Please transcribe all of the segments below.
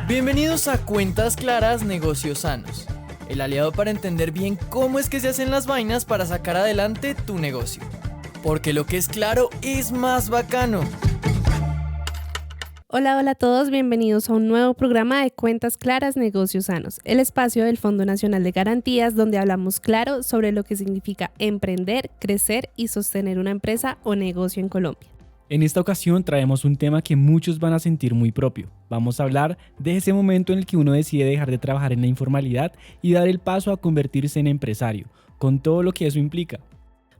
Bienvenidos a Cuentas Claras, Negocios Sanos, el aliado para entender bien cómo es que se hacen las vainas para sacar adelante tu negocio. Porque lo que es claro es más bacano. Hola a todos, bienvenidos a un nuevo programa de Cuentas Claras, Negocios Sanos, el espacio del Fondo Nacional de Garantías donde hablamos claro sobre lo que significa emprender, crecer y sostener una empresa o negocio en Colombia. En esta ocasión traemos un tema que muchos van a sentir muy propio. Vamos a hablar de ese momento en el que uno decide dejar de trabajar en la informalidad y dar el paso a convertirse en empresario, con todo lo que eso implica.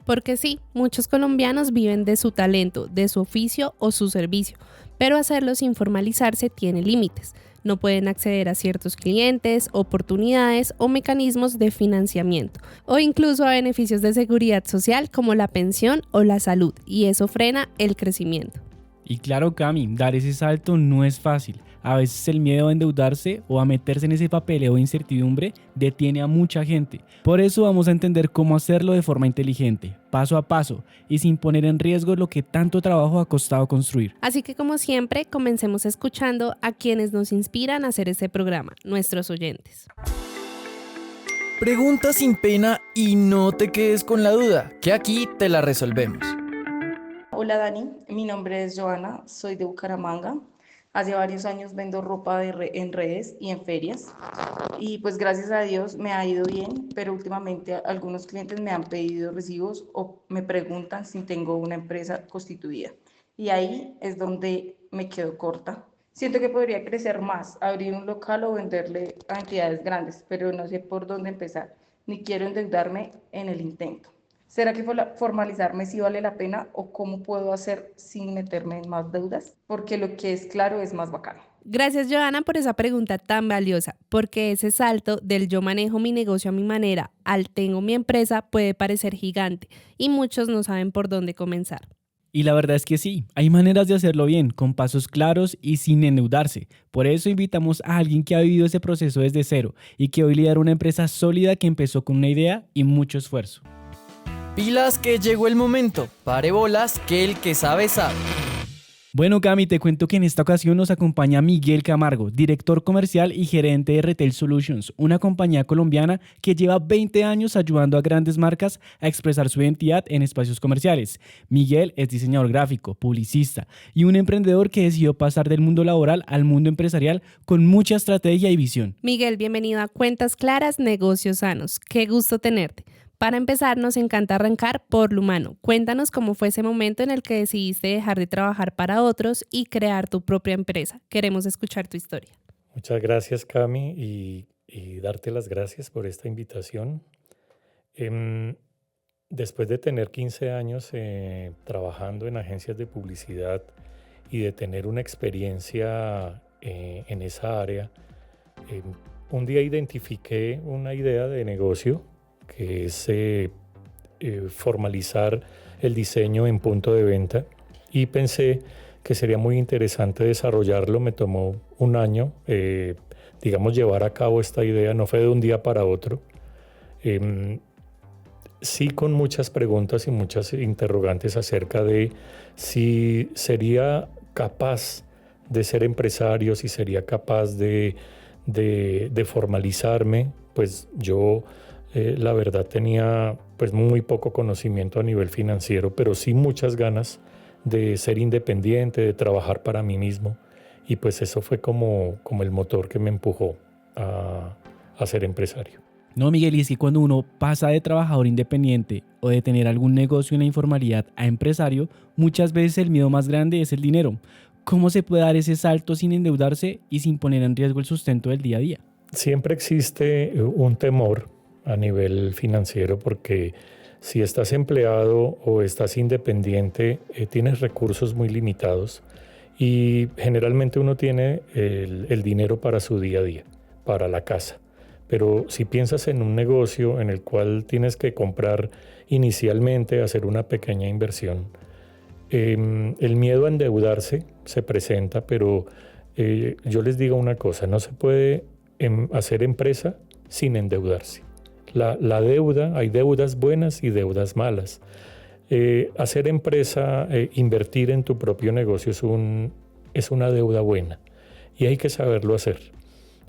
Porque sí, muchos colombianos viven de su talento, de su oficio o su servicio, pero hacerlo sin formalizarse tiene límites. No pueden acceder a ciertos clientes, oportunidades o mecanismos de financiamiento, o incluso a beneficios de seguridad social como la pensión o la salud, y eso frena el crecimiento. Y claro, Cami, dar ese salto no es fácil. A veces el miedo a endeudarse o a meterse en ese papeleo de incertidumbre detiene a mucha gente. Por eso vamos a entender cómo hacerlo de forma inteligente, paso a paso y sin poner en riesgo lo que tanto trabajo ha costado construir. Así que como siempre, comencemos escuchando a quienes nos inspiran a hacer este programa, nuestros oyentes. Pregunta sin pena y no te quedes con la duda, que aquí te la resolvemos. Hola Dani, mi nombre es Joana, soy de Bucaramanga. Hace varios años vendo ropa en redes y en ferias y pues gracias a Dios me ha ido bien, pero últimamente algunos clientes me han pedido recibos o me preguntan si tengo una empresa constituida y ahí es donde me quedo corta. Siento que podría crecer más, abrir un local o venderle a entidades grandes, pero no sé por dónde empezar, ni quiero endeudarme en el intento. ¿Será que formalizarme sí vale la pena o cómo puedo hacer sin meterme en más deudas? Porque lo que es claro es más bacano. Gracias, Joana, por esa pregunta tan valiosa, porque ese salto del yo manejo mi negocio a mi manera al tengo mi empresa puede parecer gigante y muchos no saben por dónde comenzar. Y la verdad es que sí, hay maneras de hacerlo bien, con pasos claros y sin endeudarse. Por eso invitamos a alguien que ha vivido ese proceso desde cero y que hoy lidera una empresa sólida que empezó con una idea y mucho esfuerzo. Pilas que llegó el momento, pare bolas que el que sabe sabe. Bueno, Cami, te cuento que en esta ocasión nos acompaña Miguel Camargo, director comercial y gerente de Retail Solutions, una compañía colombiana que lleva 20 años ayudando a grandes marcas a expresar su identidad en espacios comerciales. Miguel es diseñador gráfico, publicista y un emprendedor que decidió pasar del mundo laboral al mundo empresarial con mucha estrategia y visión. Miguel, bienvenido a Cuentas Claras, Negocios Sanos. Qué gusto tenerte. Para empezar, nos encanta arrancar por lo humano. Cuéntanos cómo fue ese momento en el que decidiste dejar de trabajar para otros y crear tu propia empresa. Queremos escuchar tu historia. Muchas gracias, Cami, y darte las gracias por esta invitación. Después de tener 15 años trabajando en agencias de publicidad y de tener una experiencia en esa área, un día identifiqué una idea de negocio que es formalizar el diseño en punto de venta y pensé que sería muy interesante desarrollarlo. Me tomó un año, llevar a cabo esta idea, no fue de un día para otro. Sí, con muchas preguntas y muchas interrogantes acerca de si sería capaz de ser empresario, si sería capaz de formalizarme. Pues yo la verdad tenía pues muy poco conocimiento a nivel financiero, pero sí muchas ganas de ser independiente, de trabajar para mí mismo, y pues eso fue como el motor que me empujó a ser empresario. No, Miguel, y es que cuando uno pasa de trabajador independiente o de tener algún negocio en la informalidad a empresario, muchas veces el miedo más grande es el dinero. ¿Cómo se puede dar ese salto sin endeudarse y sin poner en riesgo el sustento del día a día? Siempre existe un temor a nivel financiero porque si estás empleado o estás independiente, tienes recursos muy limitados y generalmente uno tiene el dinero para su día a día, para la casa. Pero si piensas en un negocio en el cual tienes que comprar inicialmente, hacer una pequeña inversión, el miedo a endeudarse se presenta, pero yo les digo una cosa, no se puede hacer empresa sin endeudarse. La deuda, hay deudas buenas y deudas malas. Hacer empresa, invertir en tu propio negocio es una deuda buena. y hay que saberlo hacer.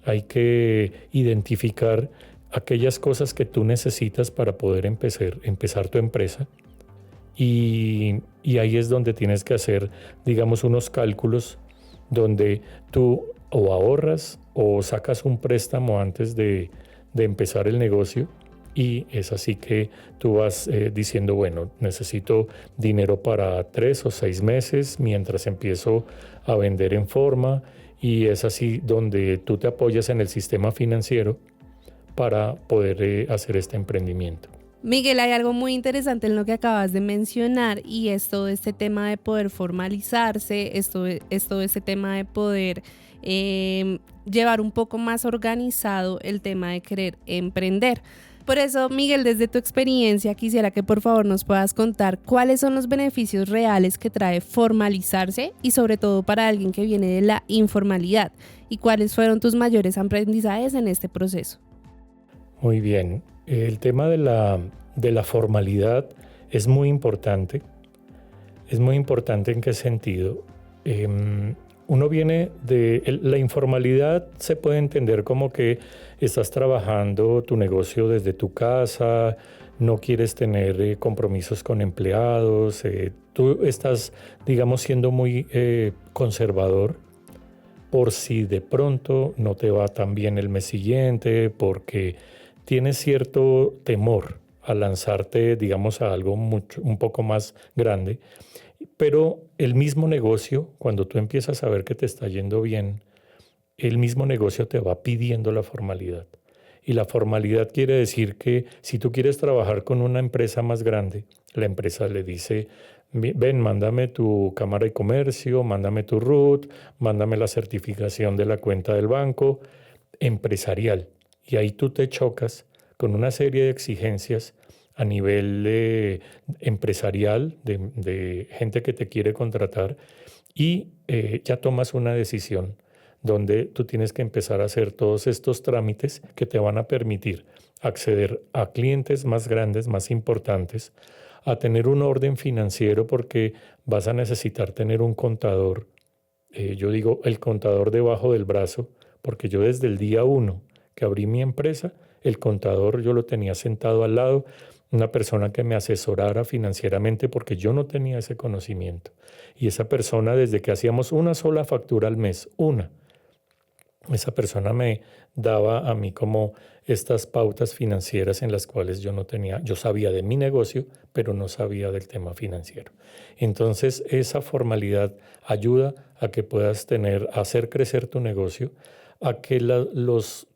Hay que identificar aquellas cosas que tú necesitas para poder empezar tu empresa. Y ahí es donde tienes que hacer, digamos, unos cálculos donde tú o ahorras o sacas un préstamo antes de empezar el negocio, y es así que tú vas diciendo, bueno, necesito dinero para 3 o 6 meses mientras empiezo a vender en forma, y es así donde tú te apoyas en el sistema financiero para poder hacer este emprendimiento. Miguel, hay algo muy interesante en lo que acabas de mencionar, y es todo este tema de poder formalizarse, es todo este tema de poder llevar un poco más organizado el tema de querer emprender. Por eso, Miguel, desde tu experiencia, quisiera que por favor nos puedas contar cuáles son los beneficios reales que trae formalizarse, y sobre todo para alguien que viene de la informalidad, y cuáles fueron tus mayores aprendizajes en este proceso. Muy bien. El tema de la formalidad es muy importante. Es muy importante ¿en qué sentido? Uno viene de la informalidad, se puede entender como que estás trabajando tu negocio desde tu casa, no quieres tener compromisos con empleados, tú estás, digamos, siendo muy conservador por si de pronto no te va tan bien el mes siguiente, porque tienes cierto temor a lanzarte, digamos, a algo un poco más grande. Pero el mismo negocio, cuando tú empiezas a ver que te está yendo bien, el mismo negocio te va pidiendo la formalidad. Y la formalidad quiere decir que si tú quieres trabajar con una empresa más grande, la empresa le dice, ven, mándame tu cámara de comercio, mándame tu RUT, mándame la certificación de la cuenta del banco, empresarial. Y ahí tú te chocas con una serie de exigencias a nivel empresarial, de gente que te quiere contratar, y ya tomas una decisión donde tú tienes que empezar a hacer todos estos trámites que te van a permitir acceder a clientes más grandes, más importantes, a tener un orden financiero, porque vas a necesitar tener un contador, yo digo el contador debajo del brazo, porque yo desde el día 1 que abrí mi empresa, el contador yo lo tenía sentado al lado, una persona que me asesorara financieramente, porque yo no tenía ese conocimiento. Y esa persona, desde que hacíamos una sola factura al mes, esa persona me daba a mí como estas pautas financieras en las cuales yo no tenía, yo sabía de mi negocio, pero no sabía del tema financiero. Entonces, esa formalidad ayuda a que puedas hacer crecer tu negocio, a que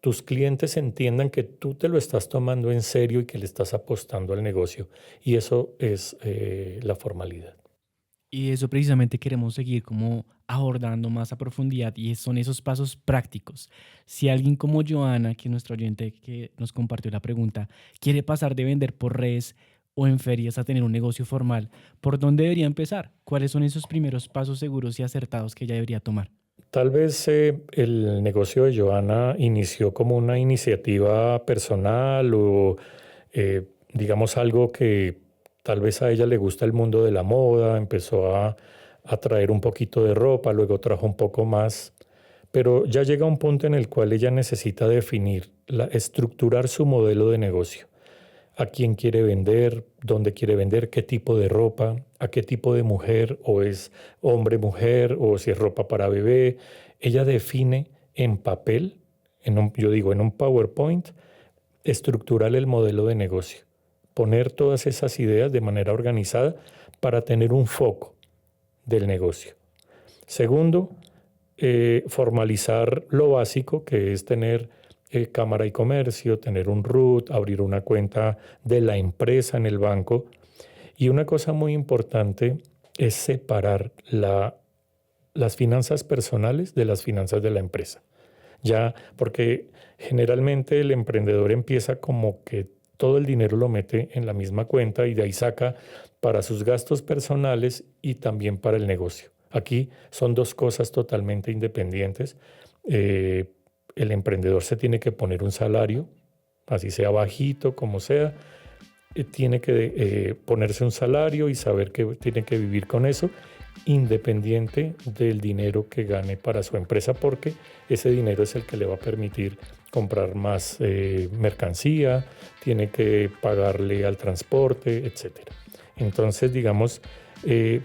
tus clientes entiendan que tú te lo estás tomando en serio y que le estás apostando al negocio. Y eso es la formalidad. Y eso precisamente queremos seguir como abordando más a profundidad, y son esos pasos prácticos. Si alguien como Joana, que es nuestro oyente que nos compartió la pregunta, quiere pasar de vender por redes o en ferias a tener un negocio formal, ¿por dónde debería empezar? ¿Cuáles son esos primeros pasos seguros y acertados que ella debería tomar? Tal vez el negocio de Joana inició como una iniciativa personal o digamos algo que tal vez a ella le gusta el mundo de la moda, empezó a traer un poquito de ropa, luego trajo un poco más, pero ya llega un punto en el cual ella necesita definir, estructurar su modelo de negocio. A quién quiere vender, dónde quiere vender, qué tipo de ropa, a qué tipo de mujer, o es hombre-mujer, o si es ropa para bebé. Ella define en papel, en un PowerPoint, estructurar el modelo de negocio, poner todas esas ideas de manera organizada para tener un foco del negocio. Segundo, formalizar lo básico, que es tener cámara y comercio, tener un RUT, abrir una cuenta de la empresa en el banco. Y una cosa muy importante es separar las finanzas personales de las finanzas de la empresa. Ya, porque generalmente el emprendedor empieza como que todo el dinero lo mete en la misma cuenta y de ahí saca para sus gastos personales y también para el negocio. Aquí son dos cosas totalmente independientes. El emprendedor se tiene que poner un salario, así sea bajito, como sea, tiene que ponerse un salario y saber que tiene que vivir con eso, independiente del dinero que gane para su empresa, porque ese dinero es el que le va a permitir comprar más mercancía, tiene que pagarle al transporte, etc. Entonces, digamos,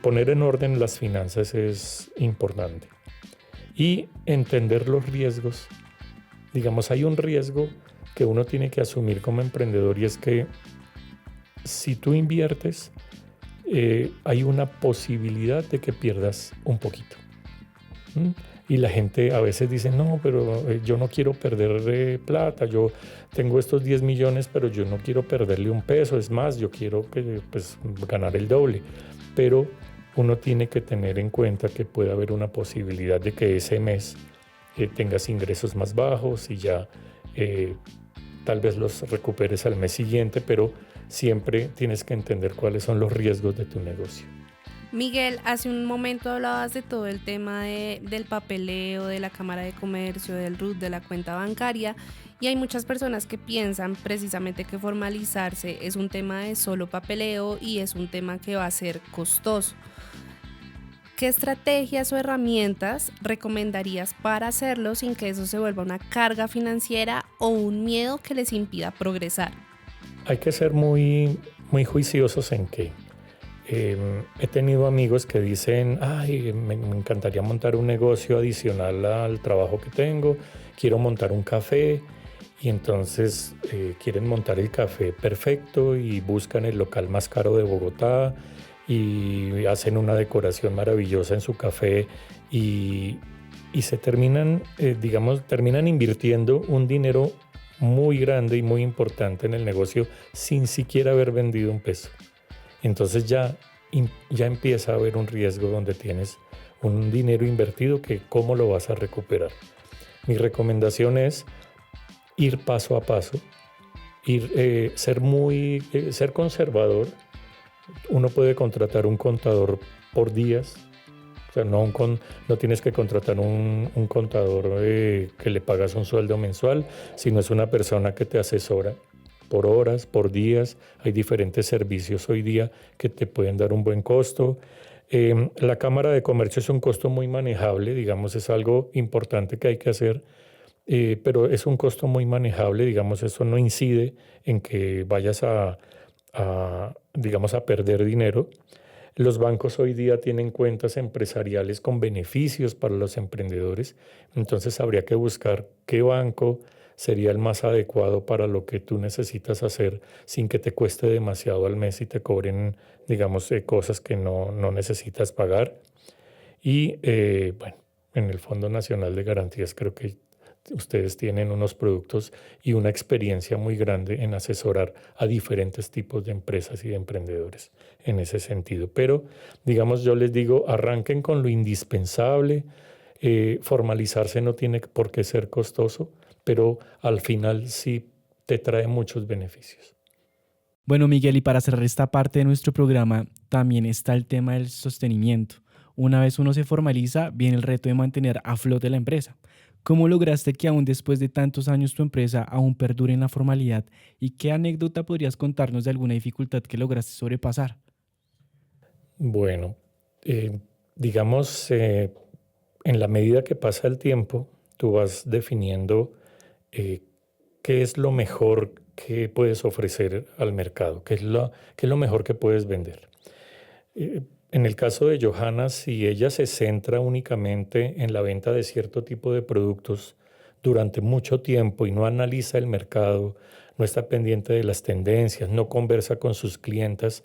poner en orden las finanzas es importante. Y entender los riesgos. Digamos, hay un riesgo que uno tiene que asumir como emprendedor, y es que si tú inviertes, hay una posibilidad de que pierdas un poquito. Y la gente a veces dice, no, pero yo no quiero perder plata, yo tengo estos 10 millones, pero yo no quiero perderle un peso, es más, yo quiero pues, ganar el doble. Pero uno tiene que tener en cuenta que puede haber una posibilidad de que ese mes tengas ingresos más bajos y ya tal vez los recuperes al mes siguiente, pero siempre tienes que entender cuáles son los riesgos de tu negocio. Miguel, hace un momento hablabas de todo el tema del papeleo, de la Cámara de Comercio, del RUT, de la cuenta bancaria, y hay muchas personas que piensan precisamente que formalizarse es un tema de solo papeleo y es un tema que va a ser costoso. ¿Qué estrategias o herramientas recomendarías para hacerlo sin que eso se vuelva una carga financiera o un miedo que les impida progresar? Hay que ser muy, muy juiciosos en qué. He tenido amigos que dicen, ay, me encantaría montar un negocio adicional al trabajo que tengo, quiero montar un café, y entonces quieren montar el café perfecto y buscan el local más caro de Bogotá y hacen una decoración maravillosa en su café y se terminan invirtiendo un dinero muy grande y muy importante en el negocio sin siquiera haber vendido un peso. Entonces ya empieza a haber un riesgo donde tienes un dinero invertido que cómo lo vas a recuperar. Mi recomendación es ir paso a paso, ser conservador. Uno puede contratar un contador por días, o sea, no tienes que contratar un contador que le pagas un sueldo mensual, sino es una persona que te asesora por horas, por días. Hay diferentes servicios hoy día que te pueden dar un buen costo. La Cámara de Comercio es un costo muy manejable, digamos, es algo importante que hay que hacer, pero es un costo muy manejable, digamos, eso no incide en que vayas a perder dinero. Los bancos hoy día tienen cuentas empresariales con beneficios para los emprendedores, entonces habría que buscar qué banco sería el más adecuado para lo que tú necesitas hacer sin que te cueste demasiado al mes y te cobren, digamos, cosas que no necesitas pagar. Y bueno, en el Fondo Nacional de Garantías creo que ustedes tienen unos productos y una experiencia muy grande en asesorar a diferentes tipos de empresas y de emprendedores en ese sentido. Pero, digamos, yo les digo, arranquen con lo indispensable. Formalizarse no tiene por qué ser costoso, pero al final sí te trae muchos beneficios. Bueno, Miguel, y para cerrar esta parte de nuestro programa, también está el tema del sostenimiento. Una vez uno se formaliza, viene el reto de mantener a flote la empresa. ¿Cómo lograste que aún después de tantos años tu empresa aún perdure en la formalidad? ¿Y qué anécdota podrías contarnos de alguna dificultad que lograste sobrepasar? Bueno, digamos, en la medida que pasa el tiempo, tú vas definiendo qué es lo mejor que puedes ofrecer al mercado, qué es lo mejor que puedes vender. En el caso de Johanna, si ella se centra únicamente en la venta de cierto tipo de productos durante mucho tiempo y no analiza el mercado, no está pendiente de las tendencias, no conversa con sus clientas,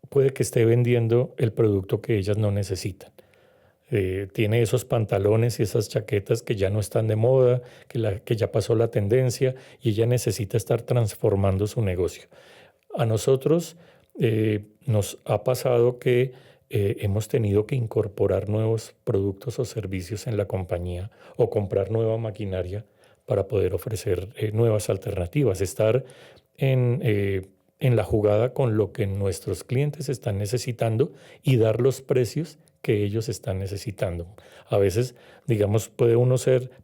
puede que esté vendiendo el producto que ellas no necesitan. Tiene esos pantalones y esas chaquetas que ya no están de moda, que ya pasó la tendencia y ella necesita estar transformando su negocio. A nosotros nos ha pasado que hemos tenido que incorporar nuevos productos o servicios en la compañía o comprar nueva maquinaria para poder ofrecer nuevas alternativas, estar en la jugada con lo que nuestros clientes están necesitando y dar los precios que ellos están necesitando. A veces, digamos, puede uno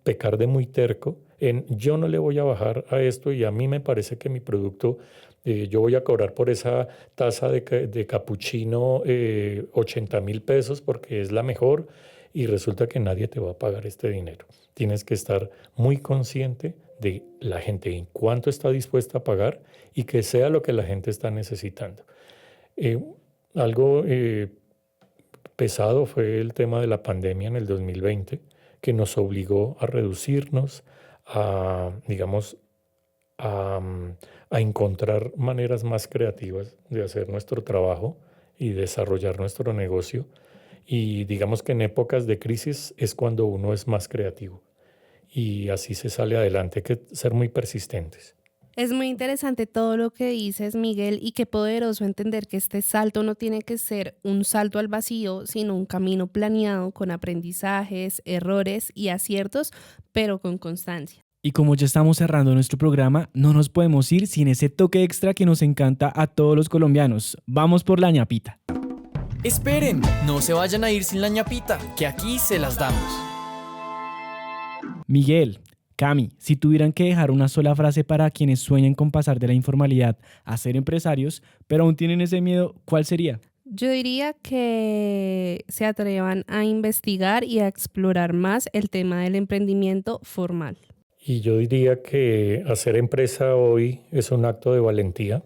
pecar de muy terco en yo no le voy a bajar a esto y a mí me parece que mi producto Yo voy a cobrar por esa taza de capuchino 80.000 pesos porque es la mejor y resulta que nadie te va a pagar este dinero. Tienes que estar muy consciente de la gente en cuánto está dispuesta a pagar y que sea lo que la gente está necesitando. Algo pesado fue el tema de la pandemia en el 2020, que nos obligó a reducirnos, digamos, a encontrar maneras más creativas de hacer nuestro trabajo y desarrollar nuestro negocio. Y digamos que en épocas de crisis es cuando uno es más creativo. Y así se sale adelante, hay que ser muy persistentes. Es muy interesante todo lo que dices, Miguel, y qué poderoso entender que este salto no tiene que ser un salto al vacío, sino un camino planeado con aprendizajes, errores y aciertos, pero con constancia. Y como ya estamos cerrando nuestro programa, no nos podemos ir sin ese toque extra que nos encanta a todos los colombianos. Vamos por la ñapita. Esperen, no se vayan a ir sin la ñapita, que aquí se las damos. Miguel, Cami, si tuvieran que dejar una sola frase para quienes sueñan con pasar de la informalidad a ser empresarios, pero aún tienen ese miedo, ¿cuál sería? Yo diría que se atrevan a investigar y a explorar más el tema del emprendimiento formal. Y yo diría que hacer empresa hoy es un acto de valentía.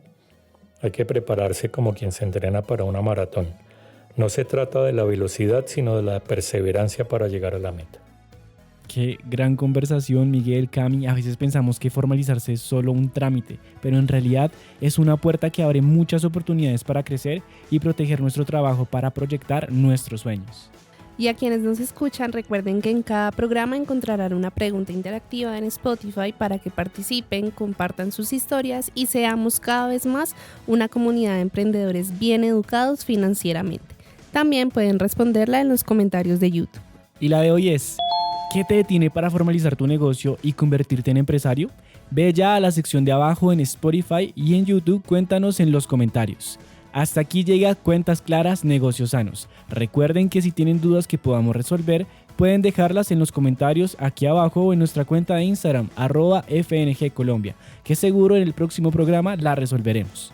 Hay que prepararse como quien se entrena para una maratón. No se trata de la velocidad, sino de la perseverancia para llegar a la meta. Qué gran conversación, Miguel, Cami. A veces pensamos que formalizarse es solo un trámite, pero en realidad es una puerta que abre muchas oportunidades para crecer y proteger nuestro trabajo para proyectar nuestros sueños. Y a quienes nos escuchan, recuerden que en cada programa encontrarán una pregunta interactiva en Spotify para que participen, compartan sus historias y seamos cada vez más una comunidad de emprendedores bien educados financieramente. También pueden responderla en los comentarios de YouTube. Y la de hoy es: ¿qué te detiene para formalizar tu negocio y convertirte en empresario? Ve ya a la sección de abajo en Spotify y en YouTube, cuéntanos en los comentarios. Hasta aquí llega Cuentas Claras, Negocios Sanos. Recuerden que si tienen dudas que podamos resolver, pueden dejarlas en los comentarios aquí abajo o en nuestra cuenta de Instagram, @FNG Colombia, que seguro en el próximo programa la resolveremos.